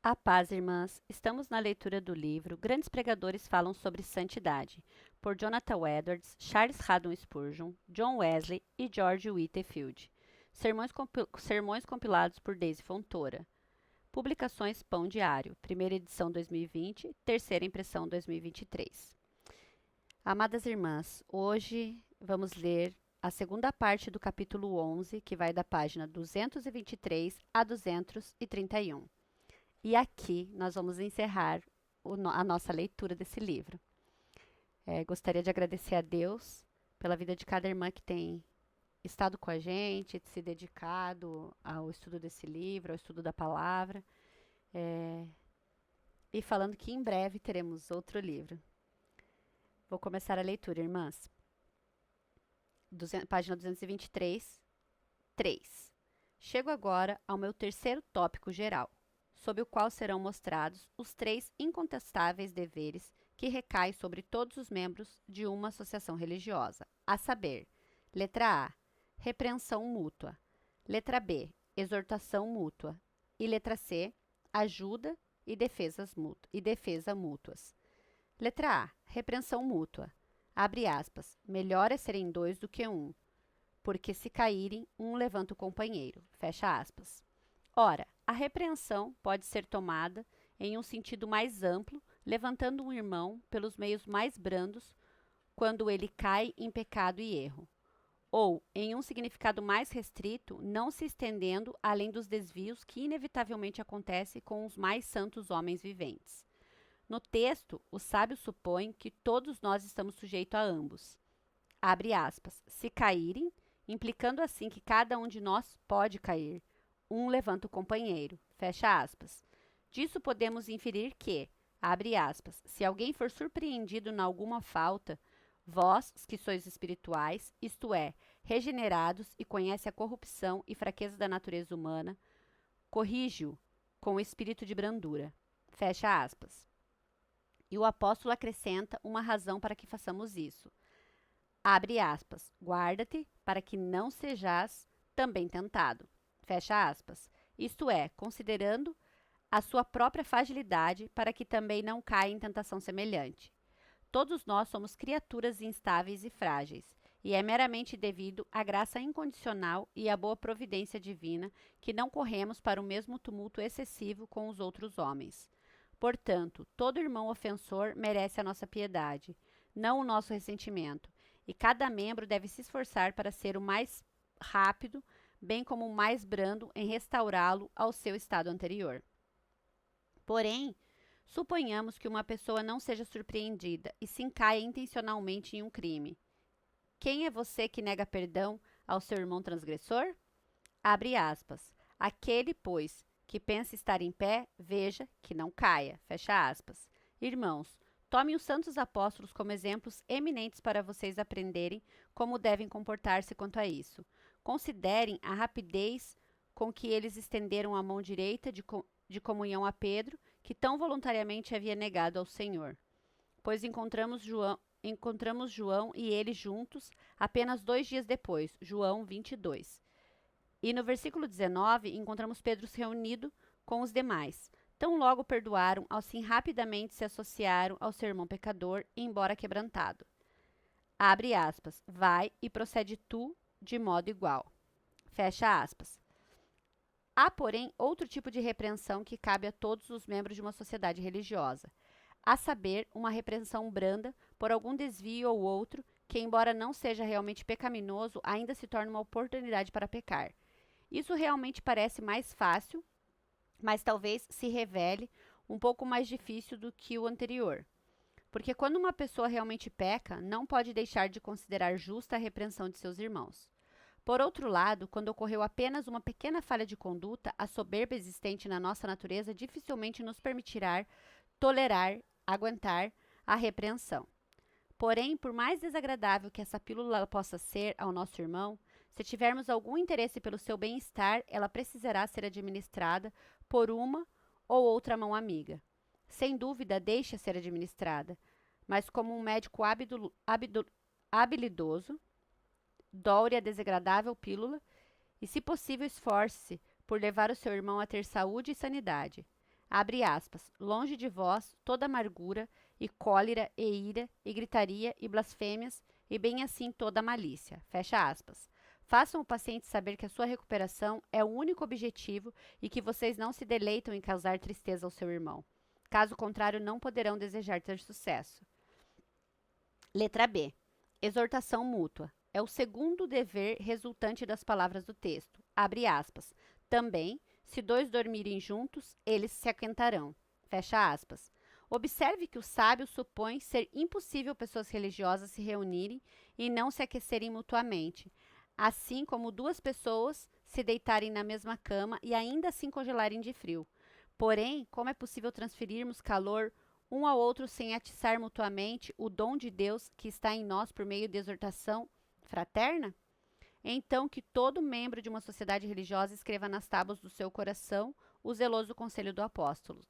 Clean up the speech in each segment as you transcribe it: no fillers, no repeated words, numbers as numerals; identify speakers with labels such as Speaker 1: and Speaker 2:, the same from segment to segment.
Speaker 1: A paz, irmãs. Estamos na leitura do livro Grandes Pregadores Falam sobre Santidade, por Jonathan Edwards, Charles Haddon Spurgeon, John Wesley e George Whitefield. Sermões compilados por Daisy Fontoura. Publicações Pão Diário, primeira edição 2020, terceira impressão 2023. Amadas irmãs, hoje vamos ler a segunda parte do capítulo 11, que vai da página 223 a 231. E aqui nós vamos encerrar a nossa leitura desse livro. Gostaria de agradecer a Deus pela vida de cada irmã que tem estado com a gente, se dedicado ao estudo desse livro, ao estudo da palavra. E falando que em breve teremos outro livro. Vou começar a leitura, irmãs. Página 223, 3. Chego agora ao meu terceiro tópico geral, sob o qual serão mostrados os 3 incontestáveis deveres que recaem sobre todos os membros de uma associação religiosa, a saber, letra A, repreensão mútua, letra B, exortação mútua e letra C, ajuda e defesa mútuas. Letra A, repreensão mútua. Abre aspas, melhor é serem 2 do que 1, porque se caírem, um levanta o companheiro. Fecha aspas. Ora, a repreensão pode ser tomada em um sentido mais amplo, levantando um irmão pelos meios mais brandos quando ele cai em pecado e erro, ou em um significado mais restrito, não se estendendo além dos desvios que inevitavelmente acontecem com os mais santos homens viventes. No texto, o sábio supõe que todos nós estamos sujeitos a ambos. Abre aspas, se caírem, implicando assim que cada um de nós pode cair. Um levanta o companheiro, fecha aspas. Disso podemos inferir que, abre aspas, se alguém for surpreendido em alguma falta, vós, que sois espirituais, isto é, regenerados e conhece a corrupção e fraqueza da natureza humana, corrige-o com o espírito de brandura, fecha aspas. E o apóstolo acrescenta uma razão para que façamos isso. Abre aspas, guarda-te para que não sejais também tentado. Fecha aspas. Isto é, considerando a sua própria fragilidade para que também não caia em tentação semelhante. Todos nós somos criaturas instáveis e frágeis, e é meramente devido à graça incondicional e à boa providência divina que não corremos para o mesmo tumulto excessivo com os outros homens. Portanto, todo irmão ofensor merece a nossa piedade, não o nosso ressentimento, e cada membro deve se esforçar para ser o mais rápido, bem como o mais brando em restaurá-lo ao seu estado anterior. Porém, suponhamos que uma pessoa não seja surpreendida e se encaia intencionalmente em um crime. Quem é você que nega perdão ao seu irmão transgressor? Abre aspas. Aquele, pois, que pensa estar em pé, veja que não caia. Fecha aspas. Irmãos, tomem os santos apóstolos como exemplos eminentes para vocês aprenderem como devem comportar-se quanto a isso. Considerem a rapidez com que eles estenderam a mão direita de comunhão a Pedro, que tão voluntariamente havia negado ao Senhor. Pois encontramos João e ele juntos apenas 2 dias depois, João 22. E no versículo 19, encontramos Pedro reunido com os demais. Tão logo perdoaram, assim rapidamente se associaram ao seu irmão pecador, embora quebrantado. Abre aspas, vai e procede tu de modo igual. Fecha aspas. Há, porém, outro tipo de repreensão que cabe a todos os membros de uma sociedade religiosa, a saber, uma repreensão branda por algum desvio ou outro, que, embora não seja realmente pecaminoso, ainda se torna uma oportunidade para pecar. Isso realmente parece mais fácil, mas talvez se revele um pouco mais difícil do que o anterior. Porque quando uma pessoa realmente peca, não pode deixar de considerar justa a repreensão de seus irmãos. Por outro lado, quando ocorreu apenas uma pequena falha de conduta, a soberba existente na nossa natureza dificilmente nos permitirá tolerar, aguentar a repreensão. Porém, por mais desagradável que essa pílula possa ser ao nosso irmão, se tivermos algum interesse pelo seu bem-estar, ela precisará ser administrada por uma ou outra mão amiga. Sem dúvida, deixe-a ser administrada, mas como um médico habilidoso, doure a desagradável pílula e, se possível, esforce-se por levar o seu irmão a ter saúde e sanidade. abre aspas, longe de vós toda amargura, e cólera, e ira, e gritaria, e blasfêmias, e bem assim toda malícia, fecha aspas. Façam o paciente saber que a sua recuperação é o único objetivo e que vocês não se deleitam em causar tristeza ao seu irmão. Caso contrário, não poderão desejar ter sucesso. Letra B. Exortação mútua. É o segundo dever resultante das palavras do texto. Abre aspas. Também, se dois dormirem juntos, eles se aquentarão. Fecha aspas. Observe que o sábio supõe ser impossível pessoas religiosas se reunirem e não se aquecerem mutuamente, assim como duas pessoas se deitarem na mesma cama e ainda assim congelarem de frio. Porém, como é possível transferirmos calor um ao outro sem atiçar mutuamente o dom de Deus que está em nós por meio de exortação fraterna? Então, que todo membro de uma sociedade religiosa escreva nas tábuas do seu coração o zeloso conselho do apóstolo.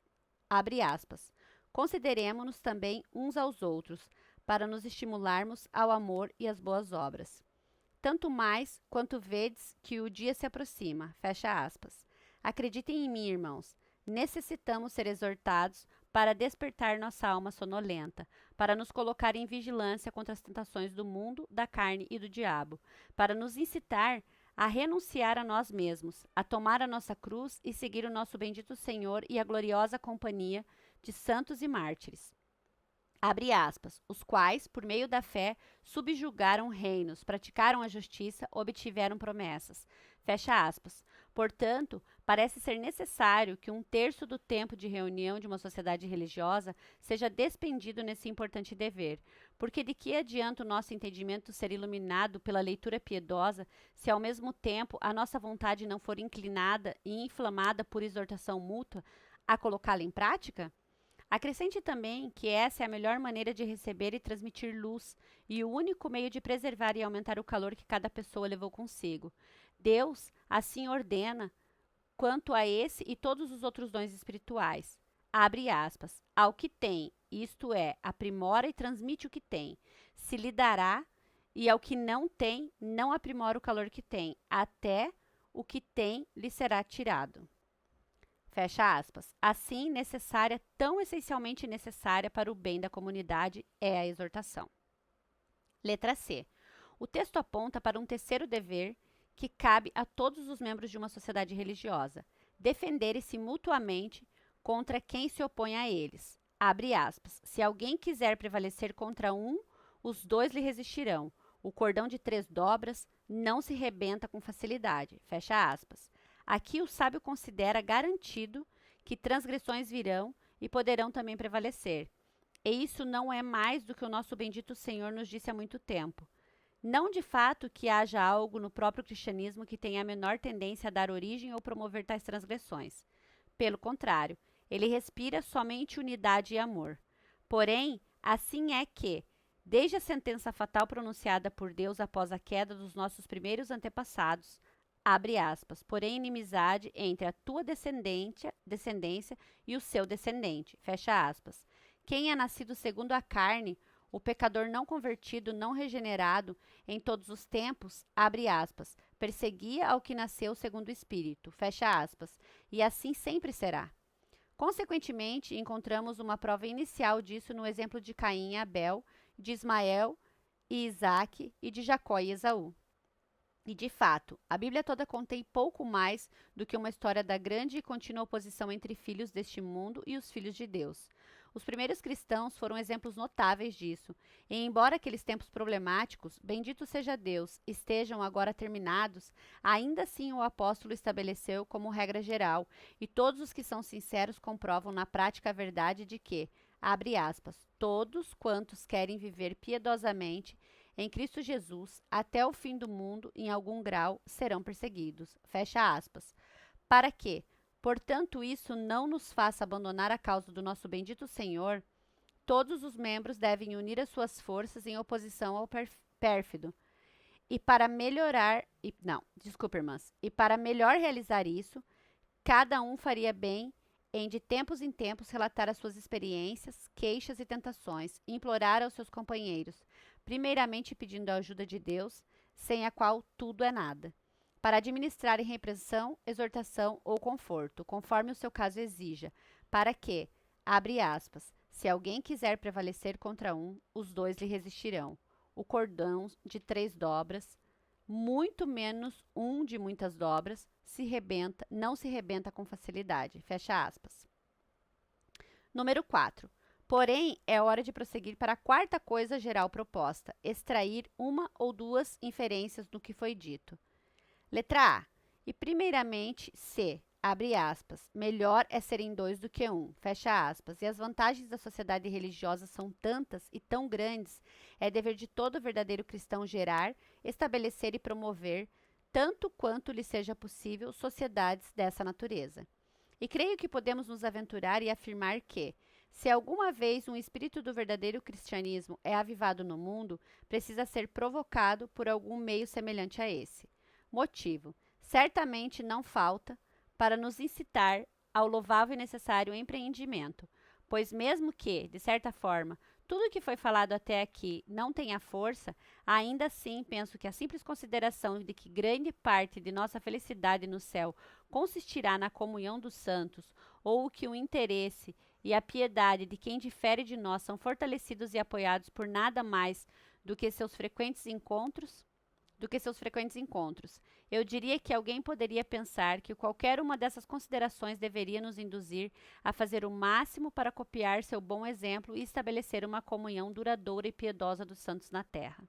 Speaker 1: Abre aspas. Consideremo-nos também uns aos outros, para nos estimularmos ao amor e às boas obras. Tanto mais quanto vedes que o dia se aproxima. Fecha aspas. Acreditem em mim, irmãos. Necessitamos ser exortados para despertar nossa alma sonolenta, para nos colocar em vigilância contra as tentações do mundo, da carne e do diabo, para nos incitar a renunciar a nós mesmos, a tomar a nossa cruz e seguir o nosso bendito Senhor e a gloriosa companhia de santos e mártires. Abre aspas, os quais, por meio da fé, subjugaram reinos, praticaram a justiça, obtiveram promessas. Fecha aspas. Portanto, parece ser necessário que 1/3 do tempo de reunião de uma sociedade religiosa seja despendido nesse importante dever, porque de que adianta o nosso entendimento ser iluminado pela leitura piedosa se ao mesmo tempo a nossa vontade não for inclinada e inflamada por exortação mútua a colocá-la em prática? Acrescente também que essa é a melhor maneira de receber e transmitir luz e o único meio de preservar e aumentar o calor que cada pessoa levou consigo. Deus assim ordena quanto a esse e todos os outros dons espirituais. Abre aspas. Ao que tem, isto é, aprimora e transmite o que tem, se lhe dará, e ao que não tem, não aprimora o calor que tem, até o que tem lhe será tirado. Fecha aspas. Assim, necessária, tão essencialmente necessária para o bem da comunidade é a exortação. Letra C. O texto aponta para um terceiro dever que cabe a todos os membros de uma sociedade religiosa: defenderem-se mutuamente contra quem se opõe a eles. Abre aspas. Se alguém quiser prevalecer contra um, os dois lhe resistirão. O cordão de 3 dobras não se rebenta com facilidade. Fecha aspas. Aqui o sábio considera garantido que transgressões virão e poderão também prevalecer. E isso não é mais do que o nosso bendito Senhor nos disse há muito tempo. Não de fato que haja algo no próprio cristianismo que tenha a menor tendência a dar origem ou promover tais transgressões. Pelo contrário, ele respira somente unidade e amor. Porém, assim é que, desde a sentença fatal pronunciada por Deus após a queda dos nossos primeiros antepassados, abre aspas, porém inimizade entre a tua descendência e o seu descendente, fecha aspas. Quem é nascido segundo a carne, o pecador não convertido, não regenerado, em todos os tempos, abre aspas, perseguia ao que nasceu segundo o Espírito, fecha aspas, e assim sempre será. Consequentemente, encontramos uma prova inicial disso no exemplo de Caim e Abel, de Ismael e Isaque e de Jacó e Esaú. E, de fato, a Bíblia toda contém pouco mais do que uma história da grande e contínua oposição entre filhos deste mundo e os filhos de Deus. Os primeiros cristãos foram exemplos notáveis disso, e embora aqueles tempos problemáticos, bendito seja Deus, estejam agora terminados, ainda assim o apóstolo estabeleceu como regra geral, e todos os que são sinceros comprovam na prática a verdade de que, abre aspas, todos quantos querem viver piedosamente em Cristo Jesus, até o fim do mundo, em algum grau, serão perseguidos. Fecha aspas. Para que, portanto, isso não nos faça abandonar a causa do nosso bendito Senhor, todos os membros devem unir as suas forças em oposição ao pérfido. E para melhor realizar isso, cada um faria bem em de tempos em tempos relatar as suas experiências, queixas e tentações, e implorar aos seus companheiros, primeiramente pedindo a ajuda de Deus, sem a qual tudo é nada. para administrar em repreensão, exortação ou conforto, conforme o seu caso exija, para que, abre aspas, se alguém quiser prevalecer contra um, os dois lhe resistirão. O cordão de 3 dobras, muito menos um de muitas dobras, não se rebenta com facilidade. Fecha aspas. Número 4. Porém, é hora de prosseguir para a quarta coisa geral proposta, extrair uma ou duas inferências do que foi dito. Letra A. E primeiramente, se, abre aspas, melhor é serem 2 do que 1, fecha aspas, e as vantagens da sociedade religiosa são tantas e tão grandes, é dever de todo verdadeiro cristão gerar, estabelecer e promover, tanto quanto lhe seja possível, sociedades dessa natureza. E creio que podemos nos aventurar e afirmar que, se alguma vez um espírito do verdadeiro cristianismo é avivado no mundo, precisa ser provocado por algum meio semelhante a esse. Motivo: certamente não falta para nos incitar ao louvável e necessário empreendimento, pois mesmo que, de certa forma, tudo o que foi falado até aqui não tenha força, ainda assim penso que a simples consideração de que grande parte de nossa felicidade no céu consistirá na comunhão dos santos, ou que o interesse e a piedade de quem difere de nós são fortalecidos e apoiados por nada mais do que seus frequentes encontros. Eu diria que alguém poderia pensar que qualquer uma dessas considerações deveria nos induzir a fazer o máximo para copiar seu bom exemplo e estabelecer uma comunhão duradoura e piedosa dos santos na terra.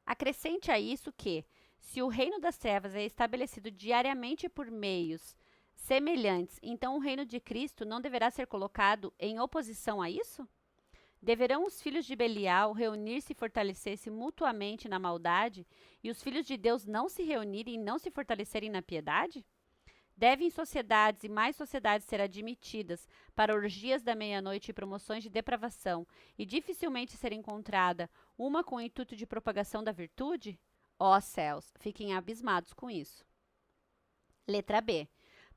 Speaker 1: Acrescente a isso que, se o reino das trevas é estabelecido diariamente por meios semelhantes, então o reino de Cristo não deverá ser colocado em oposição a isso? Deverão os filhos de Belial reunir-se e fortalecer-se mutuamente na maldade, e os filhos de Deus não se reunirem e não se fortalecerem na piedade? Devem sociedades e mais sociedades ser admitidas para orgias da meia-noite e promoções de depravação, e dificilmente ser encontrada uma com o intuito de propagação da virtude? Ó céus, fiquem abismados com isso. Letra B.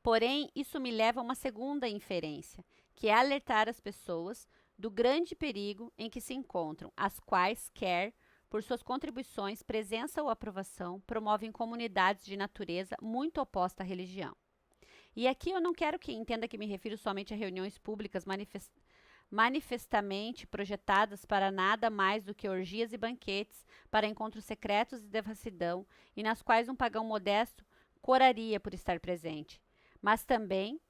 Speaker 1: Porém, isso me leva a uma segunda inferência, que é alertar as pessoas do grande perigo em que se encontram, as quais, quer por suas contribuições, presença ou aprovação, promovem comunidades de natureza muito oposta à religião. E aqui eu não quero que entenda que me refiro somente a reuniões públicas manifestamente projetadas para nada mais do que orgias e banquetes, para encontros secretos de devassidão, e nas quais um pagão modesto coraria por estar presente, mas também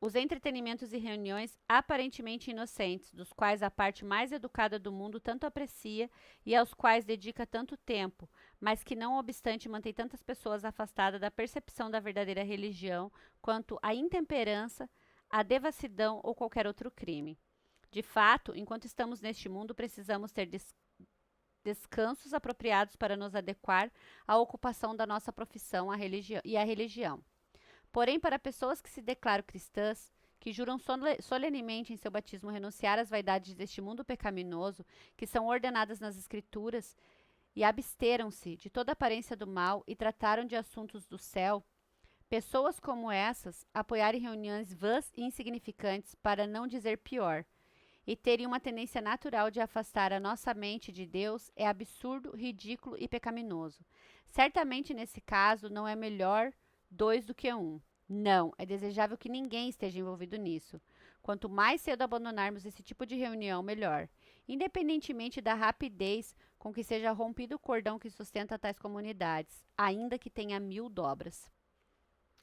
Speaker 1: os entretenimentos e reuniões aparentemente inocentes, dos quais a parte mais educada do mundo tanto aprecia e aos quais dedica tanto tempo, mas que não obstante mantém tantas pessoas afastadas da percepção da verdadeira religião quanto a intemperança, a devassidão ou qualquer outro crime. De fato, enquanto estamos neste mundo, precisamos ter descansos apropriados para nos adequar à ocupação da nossa profissão e à religião. Porém, para pessoas que se declaram cristãs, que juram solenemente em seu batismo renunciar às vaidades deste mundo pecaminoso, que são ordenadas nas Escrituras, e absteram-se de toda aparência do mal e trataram de assuntos do céu, pessoas como essas apoiarem reuniões vãs e insignificantes, para não dizer pior, e terem uma tendência natural de afastar a nossa mente de Deus, é absurdo, ridículo e pecaminoso. Certamente, nesse caso, não é melhor 2 do que 1. Não, é desejável que ninguém esteja envolvido nisso. Quanto mais cedo abandonarmos esse tipo de reunião, melhor, independentemente da rapidez com que seja rompido o cordão que sustenta tais comunidades, ainda que tenha 1000 dobras.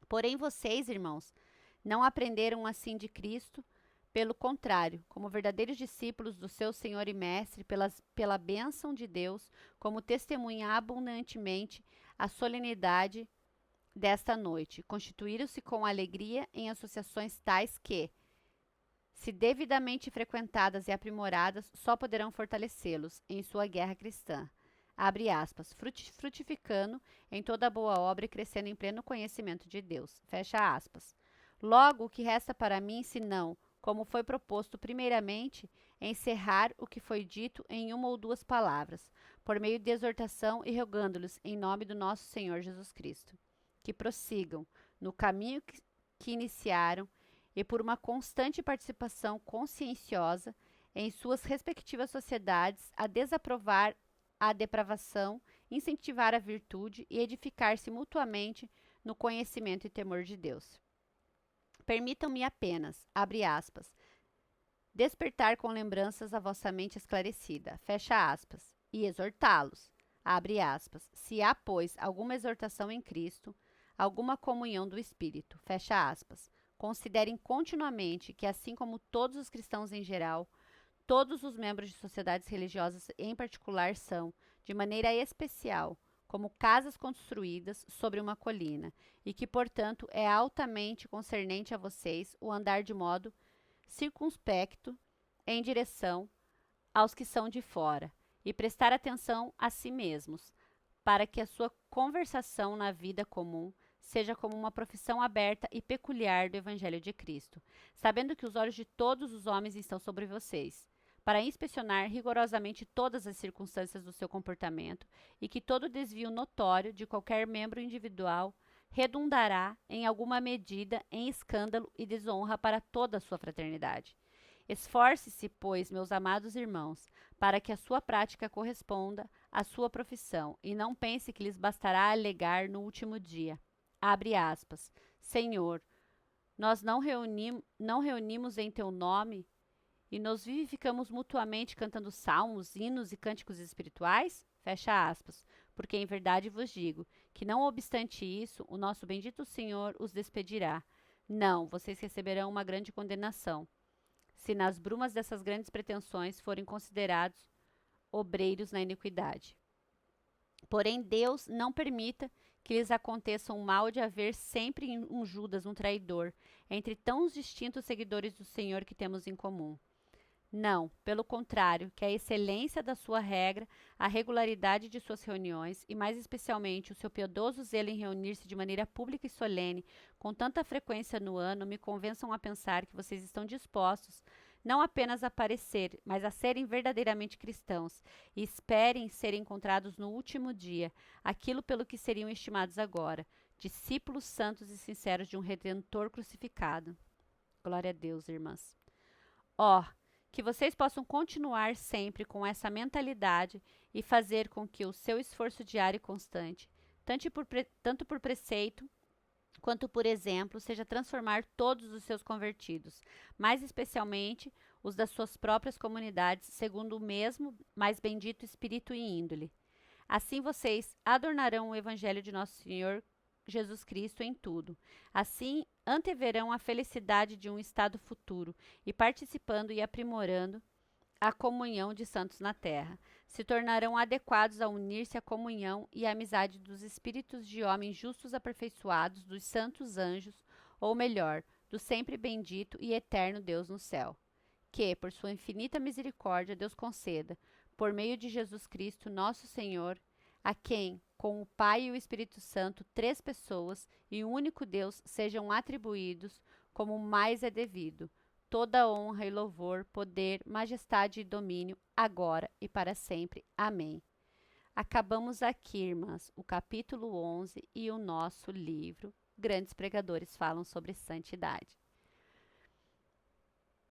Speaker 1: Porém, vocês, irmãos, não aprenderam assim de Cristo. Pelo contrário, como verdadeiros discípulos do seu Senhor e Mestre, pela bênção de Deus, como testemunha abundantemente a solenidade desta noite, constituíram-se com alegria em associações tais que, se devidamente frequentadas e aprimoradas, só poderão fortalecê-los em sua guerra cristã. Abre aspas, frutificando em toda boa obra e crescendo em pleno conhecimento de Deus. Fecha aspas. Logo, o que resta para mim, senão, como foi proposto primeiramente, encerrar o que foi dito em uma ou duas palavras, por meio de exortação e rogando-lhes em nome do nosso Senhor Jesus Cristo, que prossigam no caminho que iniciaram e por uma constante participação conscienciosa em suas respectivas sociedades a desaprovar a depravação incentivar a virtude e edificar-se mutuamente no conhecimento e temor de Deus. Permitam-me apenas, abre aspas, despertar com lembranças a vossa mente esclarecida, fecha aspas, e exortá-los, abre aspas, se há, pois, alguma exortação em Cristo, alguma comunhão do Espírito, fecha aspas. Considerem continuamente que, assim como todos os cristãos em geral, todos os membros de sociedades religiosas em particular são, de maneira especial, como casas construídas sobre uma colina, e que, portanto, é altamente concernente a vocês o andar de modo circunspecto em direção aos que são de fora, e prestar atenção a si mesmos, para que a sua conversação na vida comum seja como uma profissão aberta e peculiar do Evangelho de Cristo, sabendo que os olhos de todos os homens estão sobre vocês, para inspecionar rigorosamente todas as circunstâncias do seu comportamento e que todo desvio notório de qualquer membro individual redundará, em alguma medida, em escândalo e desonra para toda a sua fraternidade. Esforce-se, pois, meus amados irmãos, para que a sua prática corresponda à sua profissão, e não pense que lhes bastará alegar no último dia. Abre aspas. Senhor, nós não reunimos em teu nome e nos vivificamos mutuamente cantando salmos, hinos e cânticos espirituais? Fecha aspas. Porque em verdade vos digo que, não obstante isso, o nosso bendito Senhor os despedirá. Não, vocês receberão uma grande condenação, se nas brumas dessas grandes pretensões forem considerados obreiros na iniquidade. Porém, Deus não permita que lhes aconteça o mal de haver sempre um Judas, um traidor, entre tão distintos seguidores do Senhor que temos em comum. Não, pelo contrário, que a excelência da sua regra, a regularidade de suas reuniões e, mais especialmente, o seu piedoso zelo em reunir-se de maneira pública e solene, com tanta frequência no ano, me convençam a pensar que vocês estão dispostos não apenas a parecer, mas a serem verdadeiramente cristãos, e esperem ser encontrados no último dia, aquilo pelo que seriam estimados agora, discípulos santos e sinceros de um Redentor crucificado. Glória a Deus, irmãs. Que vocês possam continuar sempre com essa mentalidade e fazer com que o seu esforço diário e constante, tanto por preceito quanto por exemplo, seja transformar todos os seus convertidos, mais especialmente os das suas próprias comunidades, segundo o mesmo mais bendito espírito e índole. Assim vocês adornarão o Evangelho de nosso Senhor Jesus Cristo em tudo. Assim, anteverão a felicidade de um estado futuro e participando e aprimorando a comunhão de santos na terra. Se tornarão adequados a unir-se à comunhão e à amizade dos espíritos de homens justos aperfeiçoados, dos santos anjos, ou melhor, do sempre bendito e eterno Deus no céu. Que, por sua infinita misericórdia, Deus conceda, por meio de Jesus Cristo, nosso Senhor, a quem, com o Pai e o Espírito Santo, 3 pessoas e um único Deus, sejam atribuídos, como mais é devido, toda honra e louvor, poder, majestade e domínio, agora e para sempre. Amém. Acabamos aqui, irmãs, o capítulo 11 e o nosso livro Grandes Pregadores Falam sobre Santidade.